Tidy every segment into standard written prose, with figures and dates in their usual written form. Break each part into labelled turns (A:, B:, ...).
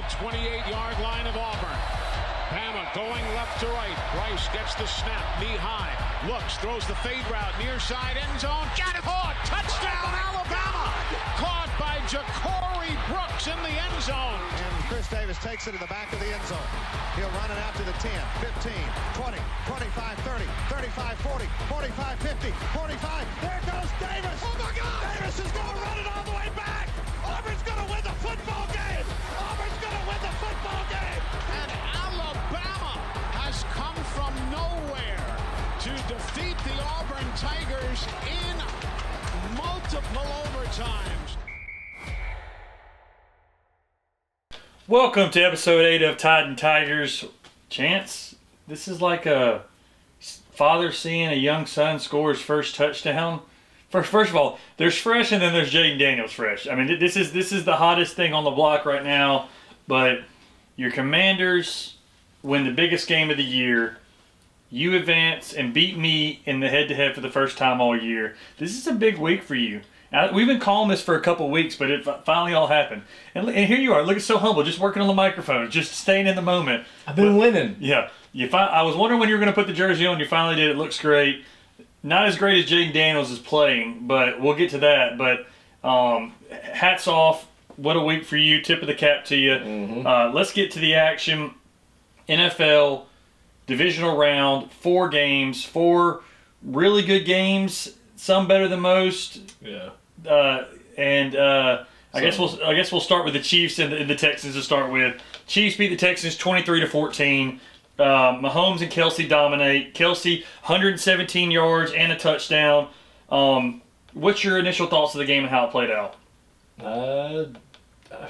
A: 28-yard line of Auburn. Bama going left to right. Bryce gets the snap, knee high. Looks, throws the fade route, near side end zone. Got it! Caught! Touchdown, Alabama! Caught by Ja'Cory Brooks in the end zone.
B: And Chris Davis takes it to the back of the end zone. He'll run it out to the 10, 15, 20, 25, 30, 35, 40, 45, 50, 45. There goes Davis! Oh my God! Davis is going to run it all the way back! Auburn's going to win the football game! Auburn's going to win the football game!
A: And Alabama has come from nowhere to defeat the Auburn Tigers in multiple overtimes.
C: Welcome to episode 8 of Tide and Tigers. Chance, this is like a father seeing a young son score his first touchdown. First of all, there's Fresh and then there's Jaden Daniels Fresh. I mean, this is the hottest thing on the block right now. But your Commanders win the biggest game of the year. You advance and beat me in the head-to-head for the first time all year. This is a big week for you. We've been calling this for a couple weeks, but it finally all happened. And here you are, looking so humble, just working on the microphone, just staying in the moment.
D: I've been winning.
C: Yeah. I was wondering when you were going to put the jersey on. You finally did. It looks great. Not as great as Jaden Daniels is playing, but we'll get to that. But hats off. What a week for you. Tip of the cap to you.
D: Mm-hmm.
C: Let's get to the action. NFL divisional round, 4 games, 4 really good games, some better than most.
D: Yeah.
C: I guess we'll start with the Chiefs and the Texans to start with. Chiefs beat the Texans 23-14. Mahomes and Kelsey dominate. Kelsey 117 yards and a touchdown. What's your initial thoughts of the game and how it played out?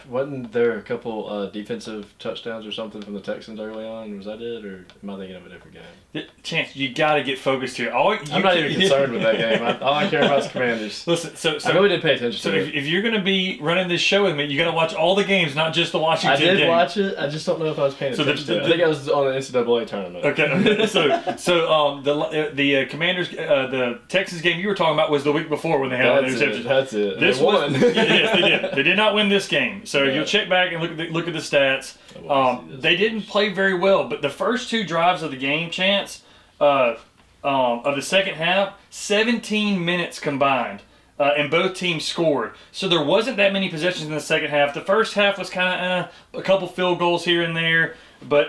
D: Wasn't there a couple defensive touchdowns or something from the Texans early on? Was that it, or am I thinking of a different game?
C: Chance, you got to get focused here.
D: I'm not even concerned with that game. All I care about is Commanders.
C: Listen, so
D: I really did pay attention
C: So
D: to it.
C: if you're going to be running this show with me, you got to watch all the games, not just the Washington game.
D: I did watch it. I just don't know if I was paying attention to it. I think I was on an NCAA tournament.
C: Okay. So the Commanders, the Texans game you were talking about was the week before when they had all the interceptions.
D: That's it.
C: This
D: they won.
C: Yes, they did. They did not win this game. So if you'll check back and look at the stats. They didn't play very well, but the first 2 drives of the game, Chance, of the second half, 17 minutes combined, and both teams scored. So there wasn't that many possessions in the second half. The first half was kind of a couple field goals here and there, but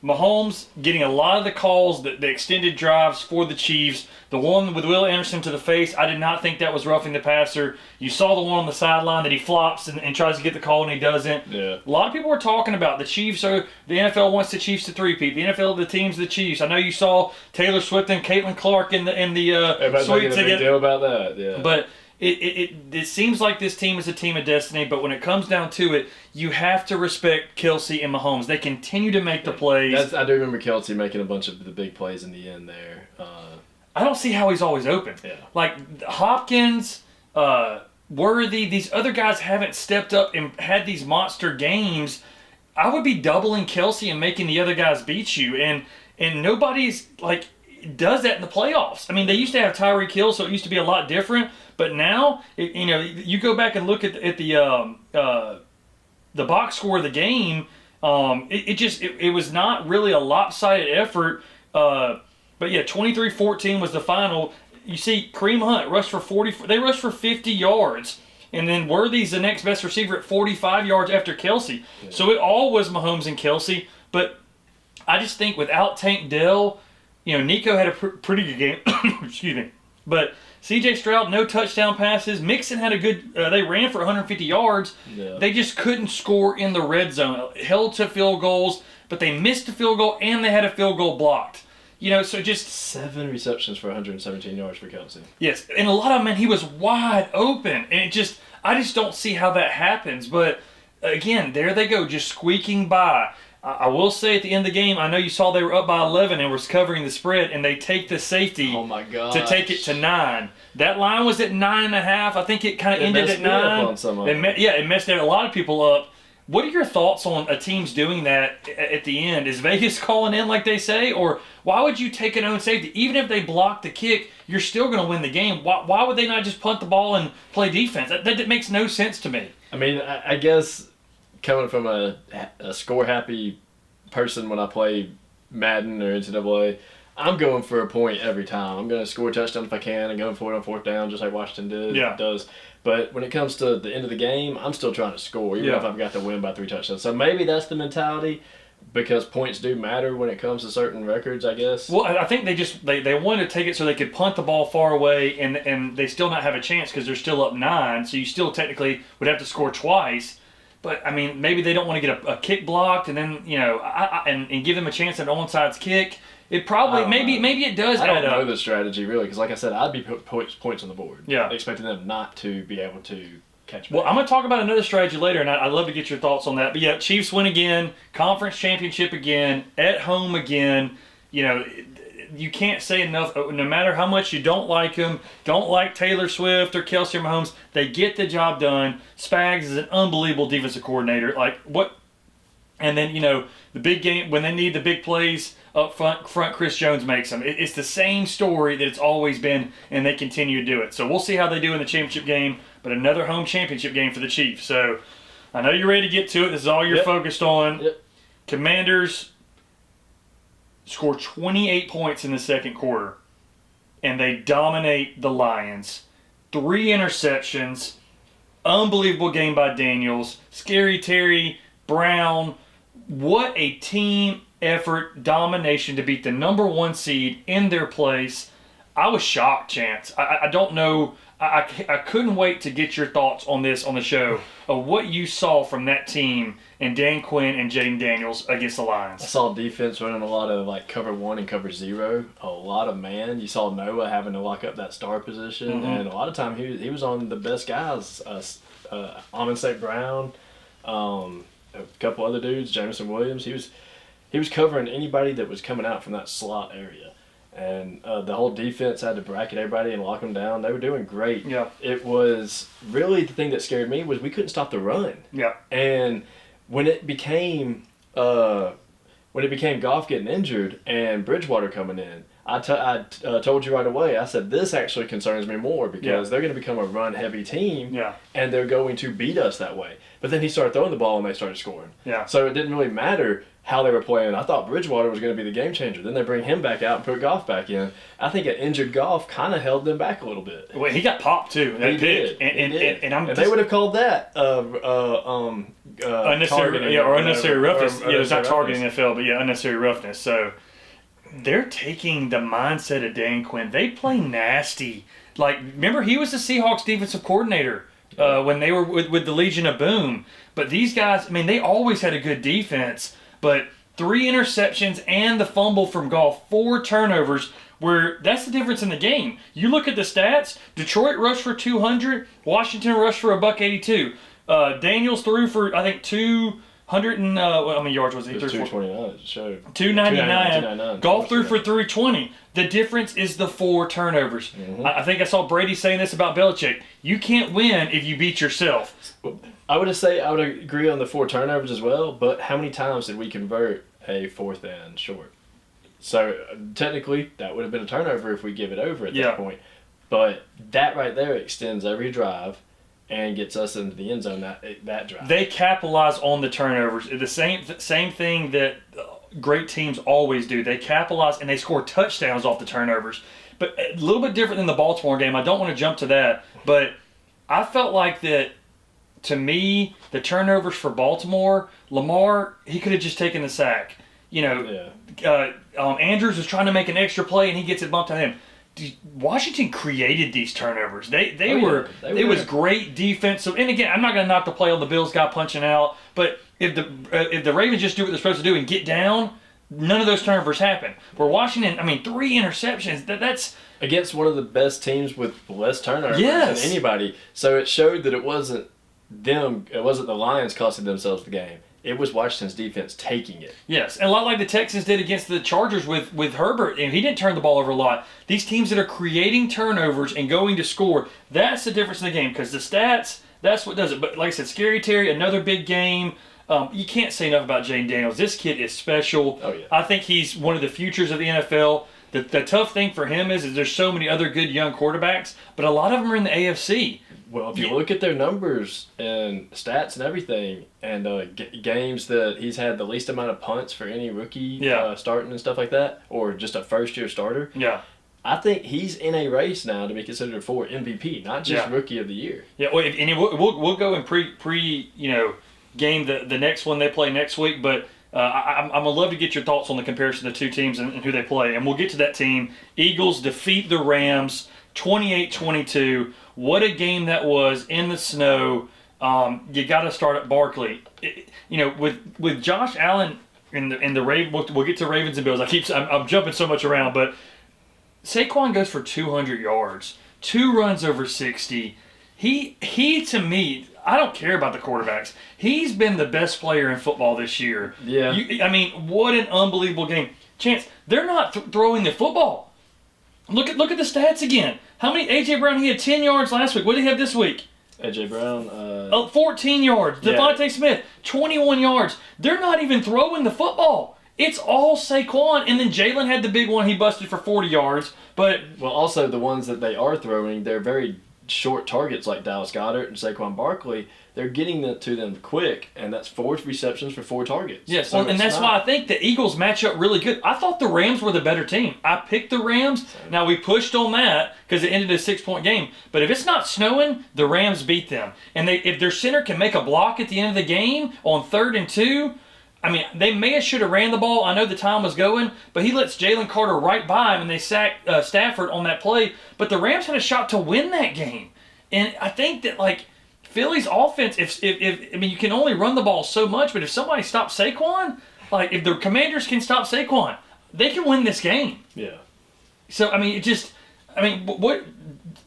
C: Mahomes getting a lot of the calls, the extended drives for the Chiefs. The one with Will Anderson to the face, I did not think that was roughing the passer. You saw the one on the sideline that he flops and tries to get the call and he doesn't.
D: Yeah. A
C: lot of people were talking about the Chiefs. The NFL wants the Chiefs to three-peat. The NFL, the team's the Chiefs. I know you saw Taylor Swift and Caitlin Clark in the
D: everybody's
C: suite
D: making a big
C: together.
D: deal about that. Yeah.
C: But it seems like this team is a team of destiny, but when it comes down to it, you have to respect Kelsey and Mahomes. They continue to make the plays.
D: I do remember Kelsey making a bunch of the big plays in the end there.
C: I don't see how he's always open.
D: Yeah.
C: Like Hopkins, Worthy, these other guys haven't stepped up and had these monster games. I would be doubling Kelsey and making the other guys beat you, and nobody's like does that in the playoffs. I mean, they used to have Tyreek Hill, so it used to be a lot different. But now, you go back and look at the box score of the game. It was not really a lopsided effort. But yeah, 23-14 was the final. You see, Kareem Hunt rushed for 40. They rushed for 50 yards, and then Worthy's the next best receiver at 45 yards after Kelsey. Yeah. So it all was Mahomes and Kelsey. But I just think without Tank Dell, Nico had a pretty good game. Excuse me. But C.J. Stroud, no touchdown passes. Mixon had a good. They ran for 150 yards. Yeah. They just couldn't score in the red zone. Held to field goals, but they missed a field goal and they had a field goal blocked. So just
D: 7 receptions for 117 yards for Kelsey.
C: Yes, and a lot of them, he was wide open, and I just don't see how that happens. But again, there they go, just squeaking by. I will say at the end of the game, I know you saw they were up by 11 and was covering the spread, and they take the safety to take it to 9. That line was at 9.5. I think it kind of ended at 9. It messed a lot of people up. What are your thoughts on a team's doing that at the end? Is Vegas calling in like they say? Or why would you take an own safety? Even if they block the kick, you're still going to win the game. Why would they not just punt the ball and play defense? That makes no sense to me.
D: I mean, I guess coming from a score happy person when I play Madden or NCAA, I'm going for a point every time. I'm going to score a touchdown if I can and going for it on fourth down just like Washington does. But when it comes to the end of the game, I'm still trying to score, even if I've got to win by 3 touchdowns. So maybe that's the mentality, because points do matter when it comes to certain records, I guess.
C: Well, I think they wanted to take it so they could punt the ball far away and they still not have a chance because they're still up 9. So you still technically would have to score twice. But, I mean, maybe they don't want to get a kick blocked and then, and give them a chance at an onside kick. It probably, maybe it does add up.
D: I don't know the strategy, really, because like I said, I'd be put points on the board.
C: Yeah.
D: Expecting them not to be able to catch back.
C: Well, I'm going to talk about another strategy later, and I'd love to get your thoughts on that. But, yeah, Chiefs win again, conference championship again, at home again. You can't say enough. No matter how much you don't like them, don't like Taylor Swift or Kelsey or Mahomes, they get the job done. Spags is an unbelievable defensive coordinator. And then, the big game, when they need the big plays up front Chris Jones makes them. It's the same story that it's always been, and they continue to do it. So we'll see how they do in the championship game, but another home championship game for the Chiefs. So I know you're ready to get to it. This is all you're focused on.
D: Yep.
C: Commanders score 28 points in the second quarter, and they dominate the Lions. 3 interceptions, unbelievable game by Daniels, Scary Terry, Brown. What a team effort, domination to beat the number 1 seed in their place. I was shocked, Chance. I don't know. I couldn't wait to get your thoughts on this on the show of what you saw from that team and Dan Quinn and Jaden Daniels against the Lions.
D: I saw defense running a lot of cover 1 and cover 0, a lot of man. You saw Noah having to lock up that star position, and a lot of time he was on the best guys. Amon St. Brown, a couple other dudes, Jameson Williams. He was covering anybody that was coming out from that slot area. And the whole defense had to bracket everybody and lock them down. They were doing great.
C: Yeah.
D: It was really the thing that scared me was we couldn't stop the run.
C: Yeah.
D: And when it became Goff getting injured and Bridgewater coming in, I told you right away. I said this actually concerns me more because they're going to become a run-heavy team, and they're going to beat us that way. But then he started throwing the ball and they started scoring.
C: Yeah.
D: So it didn't really matter how they were playing. I thought Bridgewater was going to be the game changer. Then they bring him back out and put Goff back in. I think an injured Goff kind of held them back a little bit.
C: Well, he got popped too.
D: He did. And they would have called that
C: unnecessary, unnecessary roughness. It's not targeting the NFL, but unnecessary roughness. So they're taking the mindset of Dan Quinn. They play nasty. Remember, he was the Seahawks defensive coordinator when they were with the Legion of Boom. But these guys, they always had a good defense. But 3 interceptions and the fumble from Goff, 4 turnovers, that's the difference in the game. You look at the stats, Detroit rushed for 200, Washington rushed for $182. Daniels threw for, I think, 200 and, how many yards was he?
D: It was 229, it showed.
C: 299. Goff threw for 320. The difference is the 4 turnovers. Mm-hmm. I think I saw Brady saying this about Belichick. You can't win if you beat yourself.
D: I would agree on the 4 turnovers as well, but how many times did we convert a 4th and short? So technically, that would have been a turnover if we give it over at that point. But that right there extends every drive and gets us into the end zone that drive.
C: They capitalize on the turnovers. The same thing that great teams always do. They capitalize and they score touchdowns off the turnovers. But a little bit different than the Baltimore game. I don't want to jump to that, but I felt like that. To me, the turnovers for Baltimore, Lamar, he could have just taken the sack. Andrews was trying to make an extra play and he gets it bumped on him. Washington created these turnovers. They was great defensive. And again, I'm not going to knock the play on the Bills guy punching out, but if the Ravens just do what they're supposed to do and get down, none of those turnovers happen. Where Washington, 3 interceptions. That's
D: against one of the best teams with less turnovers than anybody. So it showed that it wasn't the Lions costing themselves the game. It was Washington's defense taking it.
C: Yes, and a lot like the Texans did against the Chargers with Herbert, and he didn't turn the ball over a lot. These teams that are creating turnovers and going to score, that's the difference in the game, because the stats, that's what does it. But like I said, Scary Terry, another big game. You can't say enough about Jaden Daniels. This kid is special.
D: Oh, yeah.
C: I think he's one of the futures of the NFL. The tough thing for him is there's so many other good young quarterbacks, but a lot of them are in the AFC.
D: Well, if you look at their numbers and stats and everything, and games that he's had the least amount of punts for any rookie starting and stuff like that, or just a first-year starter, I think he's in a race now to be considered for MVP, not just Rookie of the Year.
C: Yeah, well, and we'll go and game the next one they play next week, but I'm going to love to get your thoughts on the comparison of the two teams and who they play, and we'll get to that team. Eagles defeat the Rams 28-22. What a game that was in the snow. You got to start at Barkley. With Josh Allen in the Ravens, we'll get to Ravens and Bills. I'm jumping so much around, but Saquon goes for 200 yards, 2 runs over 60. He to me, I don't care about the quarterbacks. He's been the best player in football this year.
D: Yeah.
C: What an unbelievable game. Chance, they're not throwing the football. Look at the stats again. How many? A.J. Brown, he had 10 yards last week. What did he have this week?
D: A.J. Brown?
C: 14 yards. Devontae Smith, 21 yards. They're not even throwing the football. It's all Saquon. And then Jalen had the big one. He busted for 40 yards. But
D: also the ones that they are throwing, they're very short targets like Dallas Goedert and Saquon Barkley. They're getting to them quick, and that's 4 receptions for 4 targets.
C: Yes, and that's why I think the Eagles match up really good. I thought the Rams were the better team. I picked the Rams. Now, we pushed on that because it ended a 6-point game. But if it's not snowing, the Rams beat them. And if their center can make a block at the end of the game on 3rd and 2, they should have ran the ball. I know the time was going, but he lets Jalen Carter right by him, and they sacked Stafford on that play. But the Rams had a shot to win that game. And I think that, Philly's offense, if you can only run the ball so much, but if somebody stops Saquon, if the Commanders can stop Saquon, they can win this game.
D: Yeah.
C: So, what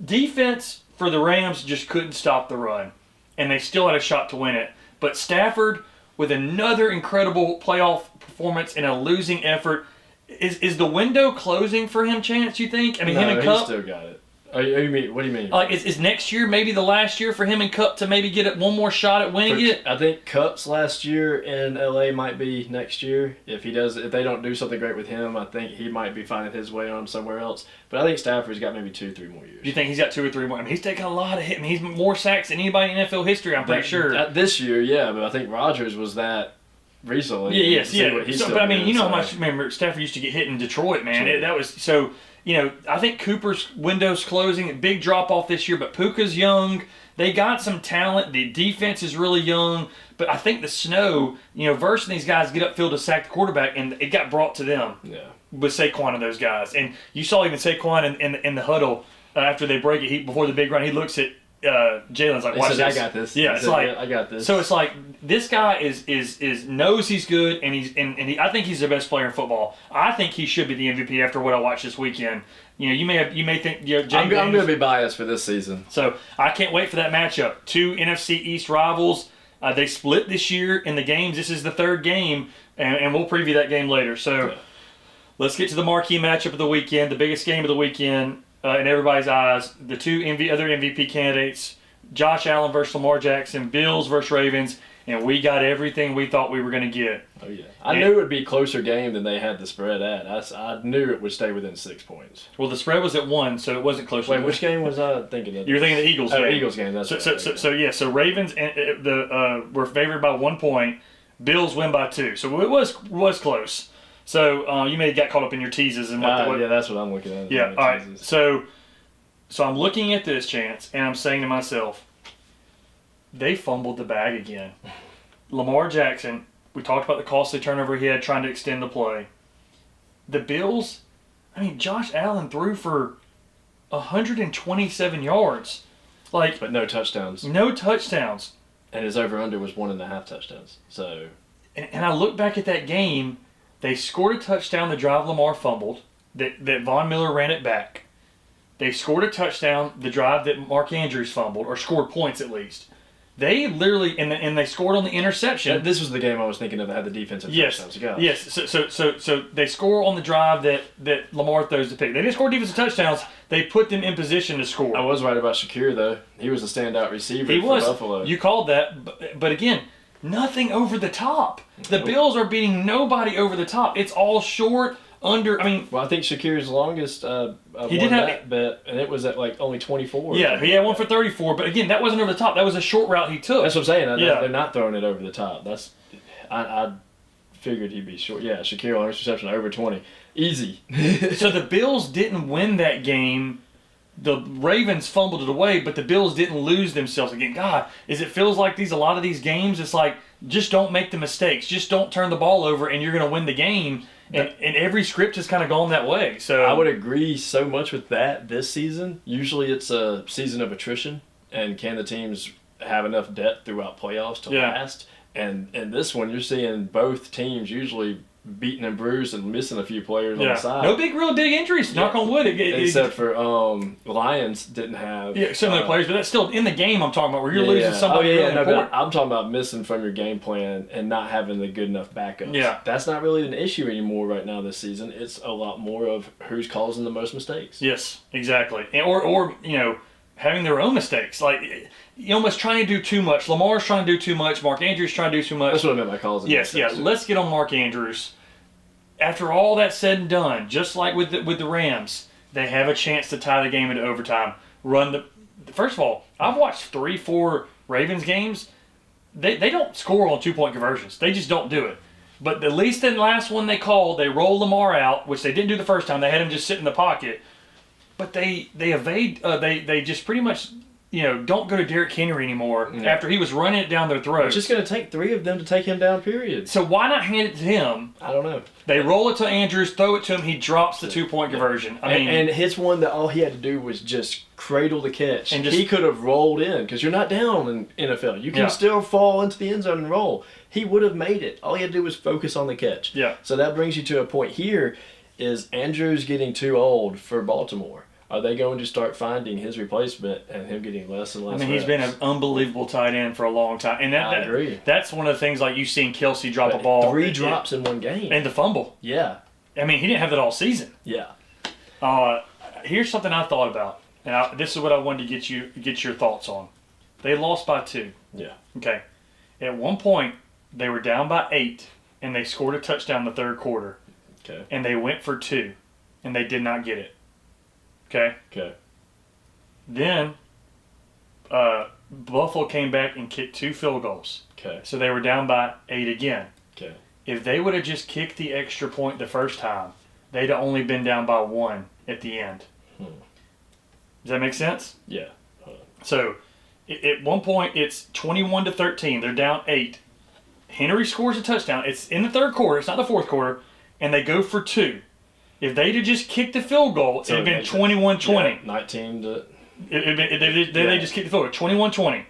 C: defense for the Rams just couldn't stop the run, and they still had a shot to win it. But Stafford, with another incredible playoff performance in a losing effort, is the window closing for him, Chance, you think?
D: No,
C: him and Kupp?
D: He still got it. What do you mean?
C: Is next year maybe the last year for him and Kupp to maybe get one more shot at winning it?
D: I think Kupp's last year in LA might be next year. If they don't do something great with him, I think he might be finding his way on somewhere else. But I think Stafford's got maybe 2-3 more years.
C: You think he's got 2 or 3 more? He's taking a lot of hits. He's more sacks than anybody in NFL history, I'm pretty sure.
D: This year, yeah, but I think Rodgers was that recently.
C: Yeah. How much, remember, Stafford used to get hit in Detroit, man.
D: Sure.
C: That was so. I think Cooper's window's closing. Big drop off this year, but Puka's young. They got some talent. The defense is really young. But I think the snow, versing these guys get upfield to sack the quarterback, and it got brought to them with Saquon and those guys. And you saw even Saquon in the huddle after they break it. Before the big run, he looks at Jalen's like, watch this.
D: I got this.
C: Yeah,
D: I got this.
C: So it's like this guy is knows he's good, and I think he's the best player in football. I think he should be the MVP after what I watched this weekend. You may think
D: I'm going to be biased for this season.
C: So I can't wait for that matchup. 2 NFC East rivals. They split this year in the games. This is the 3rd game, and we'll preview that game later. So let's get to the marquee matchup of the weekend, the biggest game of the weekend. In everybody's eyes, the 2 other MVP candidates, Josh Allen versus Lamar Jackson, Bills versus Ravens, and we got everything we thought we were going to get.
D: Oh, yeah. I knew it would be a closer game than they had the spread at. I knew it would stay within 6 points.
C: Well, the spread was at 1, so it wasn't close.
D: Wait, which game was I thinking of?
C: You were thinking the Eagles game.
D: Eagles game, that's right.
C: So Ravens were favored by 1 point. Bills win by 2. So it was close. So you may have got caught up in your teases and
D: yeah, that's what I'm looking at.
C: Yeah, all right. So I'm looking at this, Chance, and I'm saying to myself, they fumbled the bag again. Lamar Jackson, we talked about the costly turnover he had trying to extend the play. The Bills, Josh Allen threw for 127 yards.
D: But no touchdowns.
C: No touchdowns.
D: And his over-under was 1.5 touchdowns. So.
C: And I look back at that game. They scored a touchdown. The drive Lamar fumbled. That Von Miller ran it back. They scored a touchdown. The drive that Mark Andrews fumbled, or scored points at least. They literally and they scored on the interception.
D: This was the game I was thinking of that had the defensive touchdowns.
C: Yes. So they score on the drive that Lamar throws the pick. They didn't score defensive touchdowns. They put them in position to score.
D: I was right about Shakir though. He was a standout receiver for Buffalo.
C: You called that, but again, nothing over the top. The Bills are beating nobody over the top. It's all short, under. I mean,
D: Well, I think Shakir's longest
C: He did
D: won
C: have-
D: that bet, and it was at like only 24.
C: yeah, he had one for 34, but again, that wasn't over the top. That was a short route he took.
D: That's what I'm saying.
C: Yeah.
D: They're not throwing it over the top. I figured he'd be short. Yeah, Shakir longest reception over 20, easy.
C: So the Bills didn't win that game. The Ravens fumbled it away, but the Bills didn't lose themselves again. God, it feels like a lot of these games, it's like, just don't make the mistakes. Just don't turn the ball over, and you're going to win the game. And every script has kind of gone that way. So
D: I would agree so much with that this season. Usually it's a season of attrition, and can the teams have enough depth throughout playoffs to last? And in this one, you're seeing both teams usually beaten and bruised and missing a few players on the side.
C: No real big injuries. Knock on wood.
D: Except for Lions didn't have
C: some of the players, but that's still in the game. I'm talking about where you're losing somebody really important.
D: But I'm talking about missing from your game plan and not having the good enough backups.
C: Yeah,
D: that's not really an issue anymore right now this season. It's a lot more of who's causing the most mistakes.
C: Yes, exactly, or having their own mistakes. Like, you almost trying to do too much. Lamar's trying to do too much. Mark Andrews trying to do too much.
D: That's what I meant by causing mistakes.
C: Yeah. Let's get on Mark Andrews. After all that said and done, just like with the Rams, they have a chance to tie the game into overtime. First of all, I've watched 3-4 Ravens games. They don't score on 2-point conversions. They just don't do it. But at least in the last one they called, they rolled Lamar out, which they didn't do the first time. They had him just sit in the pocket. But they evade. They just pretty much don't go to Derrick Henry anymore after he was running it down their throats.
D: It's just going to take 3 of them to take him down, period.
C: So why not hand it to him?
D: I don't know.
C: They roll it to Andrews, throw it to him, he drops the 2-point conversion. I mean,
D: and his one that all he had to do was just cradle the catch.
C: And
D: he could have rolled in because you're not down in NFL. You can still fall into the end zone and roll. He would have made it. All he had to do was focus on the catch.
C: Yeah.
D: So that brings you to a point here: is Andrews getting too old for Baltimore? Are they going to start finding his replacement and him getting less and less?
C: He's been an unbelievable tight end for a long time. And
D: I agree.
C: That's one of the things, like you've seen Kelsey drop a ball.
D: 3 drops in one game.
C: And the fumble.
D: Yeah.
C: I mean, he didn't have that all season.
D: Yeah.
C: Here's something I thought about. And this is what I wanted to get your thoughts on. They lost by 2.
D: Yeah.
C: Okay. At one point, they were down by 8, and they scored a touchdown in the third quarter.
D: Okay.
C: And they went for 2, and they did not get it. Okay.
D: Okay.
C: Then Buffalo came back and kicked 2 field goals.
D: Okay.
C: So they were down by 8 again.
D: Okay.
C: If they would have just kicked the extra point the first time, they'd have only been down by 1 at the end. Does that make sense?
D: Yeah.
C: So at one point it's 21-13. They're down 8. Henry scores a touchdown. It's in the third quarter. It's not the fourth quarter, and they go for 2. If they'd have just kicked the field goal, it would have been 21-20.
D: 19 to...
C: They just kicked the field goal, 21-20.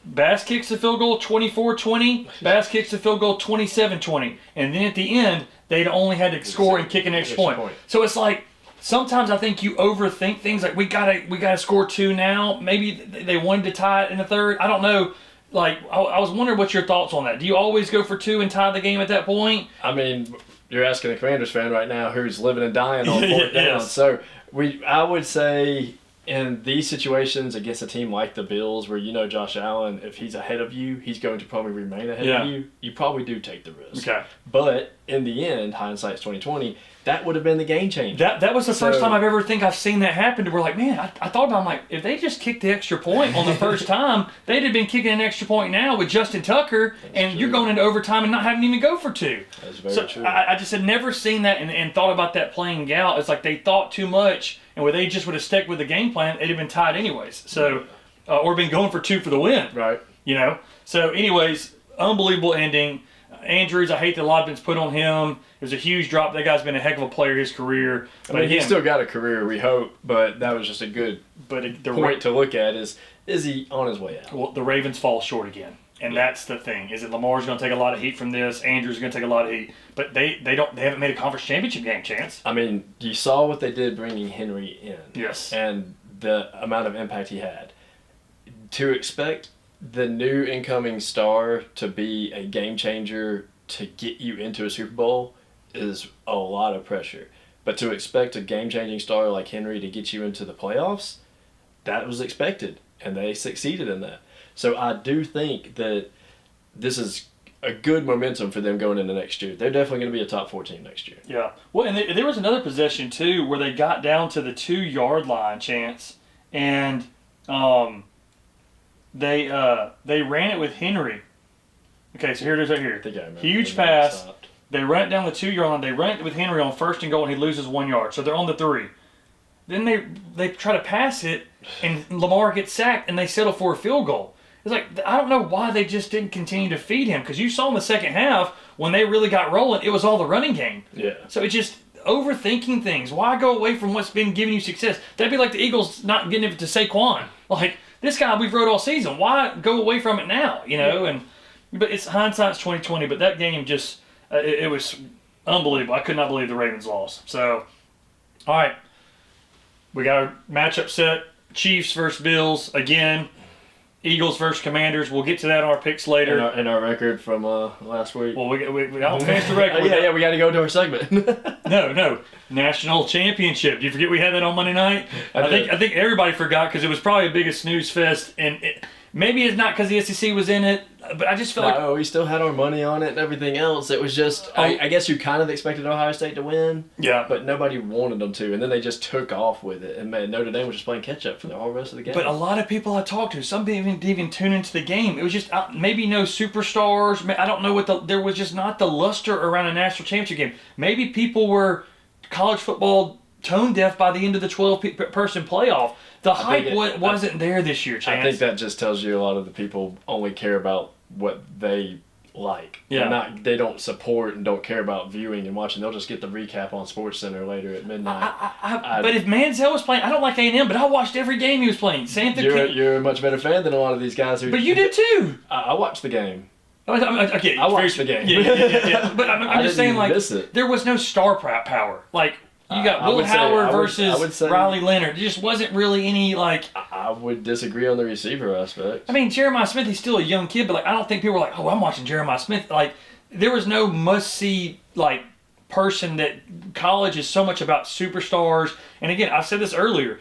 C: Bass kicks the field goal, 24-20. Bass kicks the field goal, 27-20. And then at the end, they'd only had to score and kick an extra point. So it's like, sometimes I think you overthink things. Like, we gotta score 2 now. Maybe they wanted to tie it in the third. I don't know. Like, I was wondering what your thoughts on that. Do you always go for 2 and tie the game at that point?
D: I mean, you're asking a Commanders fan right now who's living and dying on 4th down.
C: Yes.
D: So I would say in these situations against a team like the Bills, where Josh Allen, if he's ahead of you, he's going to probably remain ahead of you. You probably do take the risk.
C: Okay.
D: But in the end, hindsight's 20/20. That would have been the game changer.
C: That was the first time I've seen that happen. To where like, man, I thought about it, I'm like, if they just kicked the extra point on the first time, they'd have been kicking an extra point now with Justin Tucker, and you're going into overtime and not having to even go for 2.
D: That's very true.
C: I just had never seen that and thought about that playing out. It's like they thought too much, and where they just would have stuck with the game plan, they'd have been tied anyways. So, or been going for 2 for the win.
D: Right.
C: So anyways, unbelievable ending. Andrews, I hate that a lot of it's put on him. It was a huge drop. That guy's been a heck of a player his career.
D: I mean, he's still got a career, we hope, but that was just a good point to look at is he on his way out?
C: Well, the Ravens fall short again. And that's the thing, is that Lamar's going to take a lot of heat from this. Andrews is going to take a lot of heat. But they haven't made a conference championship game chance.
D: I mean, you saw what they did bringing Henry in.
C: Yes.
D: And the amount of impact he had. To expect the new incoming star to be a game changer to get you into a Super Bowl is a lot of pressure. But to expect a game-changing star like Henry to get you into the playoffs, that was expected, and they succeeded in that. So I do think that this is a good momentum for them going into next year. They're definitely going to be a top 4 team next year.
C: Yeah. Well, and there was another possession too where they got down to the 2-yard line, Chance, and they ran it with Henry. Okay, so here it is right here.
D: I think I remember.
C: Huge pass. They run it down the 2-yard line. They run it with Henry on 1st and goal, and he loses 1 yard. So they're on the 3. Then they try to pass it, and Lamar gets sacked, and they settle for a field goal. It's like, I don't know why they just didn't continue to feed him, because you saw in the second half, when they really got rolling, it was all the running game.
D: Yeah.
C: So it's just overthinking things. Why go away from what's been giving you success? That'd be like the Eagles not getting it to Saquon. Like, this guy we've rode all season. Why go away from it now? You know, but it's hindsight's 2020. But that game just it was unbelievable. I could not believe the Ravens lost. So, all right, we got our matchup set: Chiefs versus Bills again. Eagles versus Commanders. We'll get to that on our picks later.
D: And our record from last week.
C: Well, we don't finish the record.
D: yeah, we got to go to our segment.
C: No. National Championship. Do you forget we had that on Monday night? I think everybody forgot because it was probably the biggest snooze fest. And maybe it's not because the SEC was in it, but I just felt like...
D: we still had our money on it and everything else. It was just... I guess you kind of expected Ohio State to win.
C: Yeah.
D: But nobody wanted them to. And then they just took off with it. And man, Notre Dame was just playing catch-up for the whole rest of the game.
C: But a lot of people I talked to, some didn't even tune into the game. It was just maybe no superstars. I don't know there was just not the luster around a national championship game. Maybe people were college football tone deaf by the end of the 12-person playoff. The hype wasn't there this year, Chance.
D: I think that just tells you a lot of the people only care about what they like.
C: Yeah.
D: They don't support and don't care about viewing and watching. They'll just get the recap on SportsCenter later at midnight.
C: But if Manziel was playing, I don't like A&M, but I watched every game he was playing. Same thing.
D: You're a much better fan than a lot of these guys who.
C: But you did too.
D: I watched the game.
C: Okay,
D: I watched the game.
C: Yeah. But I'm just saying, like,
D: miss it.
C: there was no star power. Like, you got Will Howard versus Riley Leonard. There just wasn't really any, like...
D: I would disagree on the receiver aspect.
C: I mean, Jeremiah Smith, he's still a young kid, but, like, I don't think people were like, oh, I'm watching Jeremiah Smith. Like, there was no must-see, like, person that college is so much about superstars. And, again, I said this earlier.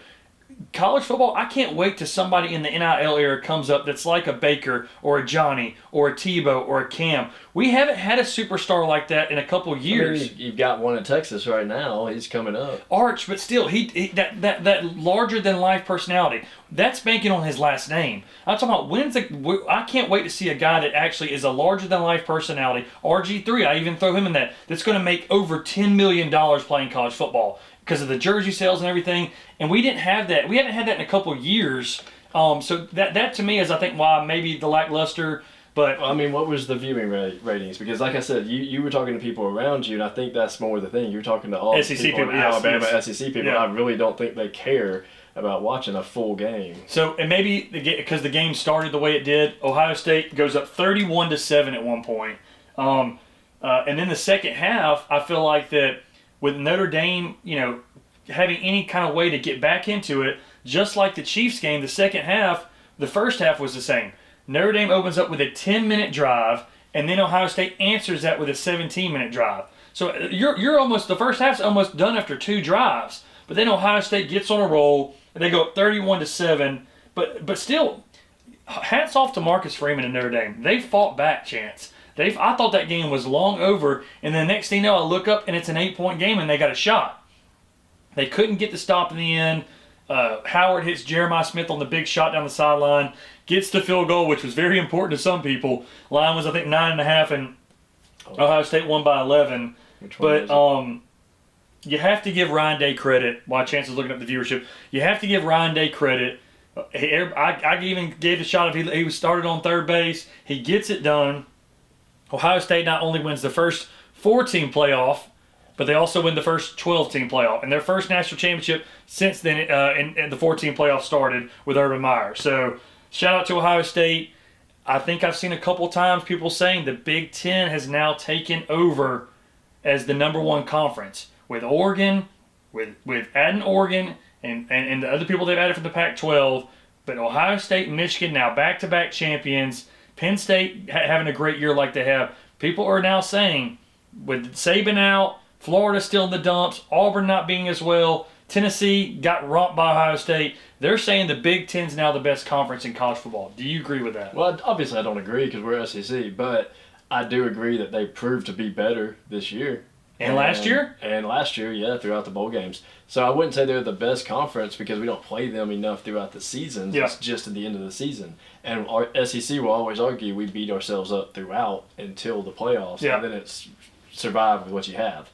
C: College football, I can't wait till somebody in the NIL era comes up that's like a Baker or a Johnny or a Tebow or a Cam. We haven't had a superstar like that in a couple years.
D: I mean, you've got one in Texas right now. He's coming up.
C: Arch, but still, that larger than life personality. That's banking on his last name. I'm talking about I can't wait to see a guy that actually is a larger than life personality. RG3, I even throw him in that. That's going to make over $10 million playing college football because of the jersey sales and everything. And we didn't have that. We haven't had that in a couple years. So that to me is, I think, why maybe the lackluster. But
D: I mean, what was the viewing ratings? Because, like I said, you were talking to people around you, and I think that's more the thing. You're talking to all
C: SEC
D: people in
C: yes,
D: Alabama,
C: yes.
D: SEC people.
C: Yeah.
D: I really don't think they care about watching a full game.
C: So, and maybe because the game started the way it did, Ohio State goes up 31-7 at one point. And then the second half, I feel like that with Notre Dame, having any kind of way to get back into it, just like the Chiefs game, the second half, the first half was the same. Notre Dame opens up with a 10-minute drive, and then Ohio State answers that with a 17-minute drive. So you're almost, the first half's almost done after 2 drives. But then Ohio State gets on a roll, and they go up 31-7. But still, hats off to Marcus Freeman and Notre Dame. They fought back, Chance. I thought that game was long over, and then next thing you know, I look up, and it's an 8-point game, and they got a shot. They couldn't get the stop in the end. Howard hits Jeremiah Smith on the big shot down the sideline, gets the field goal, which was very important to some people. Line was, I think, 9.5, and Ohio State won by 11. But you have to give Ryan Day credit. While Chance is looking up the viewership, you have to give Ryan Day credit. I even gave the shot if he was started on third base. He gets it done. Ohio State not only wins the first 4-team playoff, but they also win the first 12-team playoff. And their first national championship since then, and the 14 playoff started with Urban Meyer. So shout out to Ohio State. I think I've seen a couple times people saying the Big Ten has now taken over as the number one conference. With Oregon, with adding Oregon and the other people they've added from the Pac-12. But Ohio State and Michigan now back-to-back champions. Penn State having a great year like they have. People are now saying, with Saban out, Florida still in the dumps, Auburn not being as well, Tennessee got romped by Ohio State. They're saying the Big Ten's now the best conference in college football. Do you agree with that?
D: Well, obviously I don't agree because we're SEC, but I do agree that they proved to be better this year.
C: And last year?
D: And last year, yeah, throughout the bowl games. So I wouldn't say they're the best conference because we don't play them enough throughout the season.
C: Yeah.
D: It's just at the end of the season. And our SEC will always argue we beat ourselves up throughout until the playoffs.
C: Yeah.
D: And then it's survive with what you have.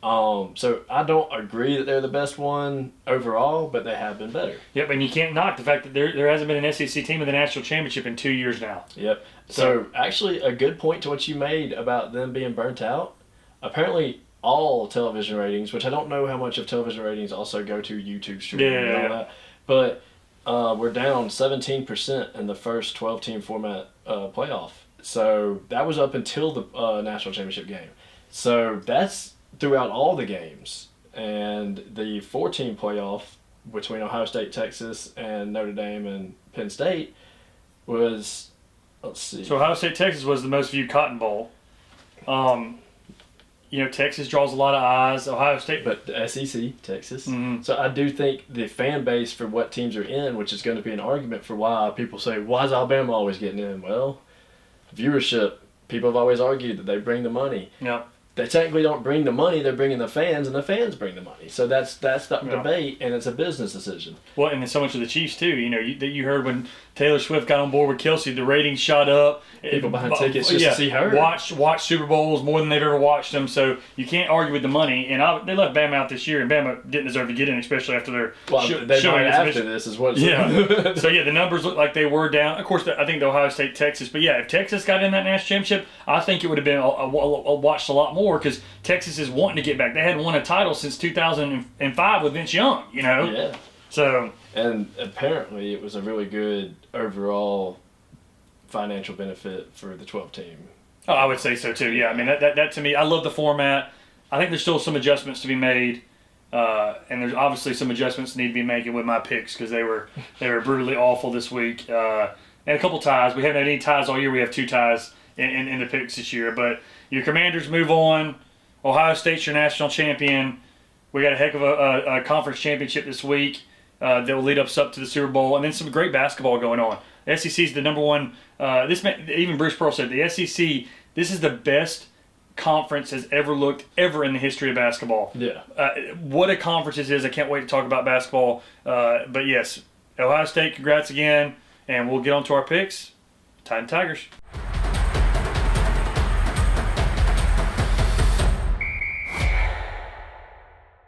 D: So I don't agree that they're the best one overall, but they have been better.
C: Yep, and you can't knock the fact that there hasn't been an SEC team in the national championship in 2 years now.
D: Yep. So actually, a good point to what you made about them being burnt out. Apparently, all television ratings, which I don't know how much of television ratings also go to YouTube streaming and all that, but we're down 17% in the first 12-team format playoff. So that was up until the national championship game. So that's throughout all the games. And the 4-team playoff between Ohio State, Texas, and Notre Dame and Penn State was, let's see.
C: So Ohio State, Texas was the most viewed Cotton Bowl. Texas draws a lot of eyes. Ohio State.
D: But the SEC, Texas.
C: Mm-hmm.
D: So I do think the fan base for what teams are in, which is going to be an argument for why people say, why is Alabama always getting in? Well, viewership. People have always argued that they bring the money.
C: Yeah.
D: They technically don't bring the money, they're bringing the fans, and the fans bring the money. So that's the debate, and it's a business decision.
C: Well, and then so much of the Chiefs, too. You heard when Taylor Swift got on board with Kelsey, the ratings shot up.
D: People buying tickets just to see her.
C: Watch Super Bowls more than they've ever watched them, so you can't argue with the money. And they left Bama out this year, and Bama didn't deserve to get in, especially after their
D: they
C: showing
D: might after this is what it's
C: yeah. So, the numbers look like they were down. Of course, I think the Ohio State, Texas. But, if Texas got in that national championship, I think it would have been watched a lot more because Texas is wanting to get back. They hadn't won a title since 2005 with Vince Young,
D: Yeah.
C: So.
D: And apparently it was a really good overall financial benefit for the 12-team.
C: Oh, I would say so too. Yeah, I mean that to me, I love the format. I think there's still some adjustments to be made, and there's obviously some adjustments need to be made with my picks because they were brutally awful this week. And a couple ties. We haven't had any ties all year. We have 2 ties in the picks this year. But your Commanders move on. Ohio State's your national champion. We got a heck of a conference championship this week that will lead us up to the Super Bowl, and then some great basketball going on. The SEC is the number one. Even Bruce Pearl said the SEC. This is the best conference has ever looked ever in the history of basketball.
D: Yeah.
C: What a conference this is! I can't wait to talk about basketball. But yes, Ohio State, congrats again, and we'll get on to our picks. Titan Tigers.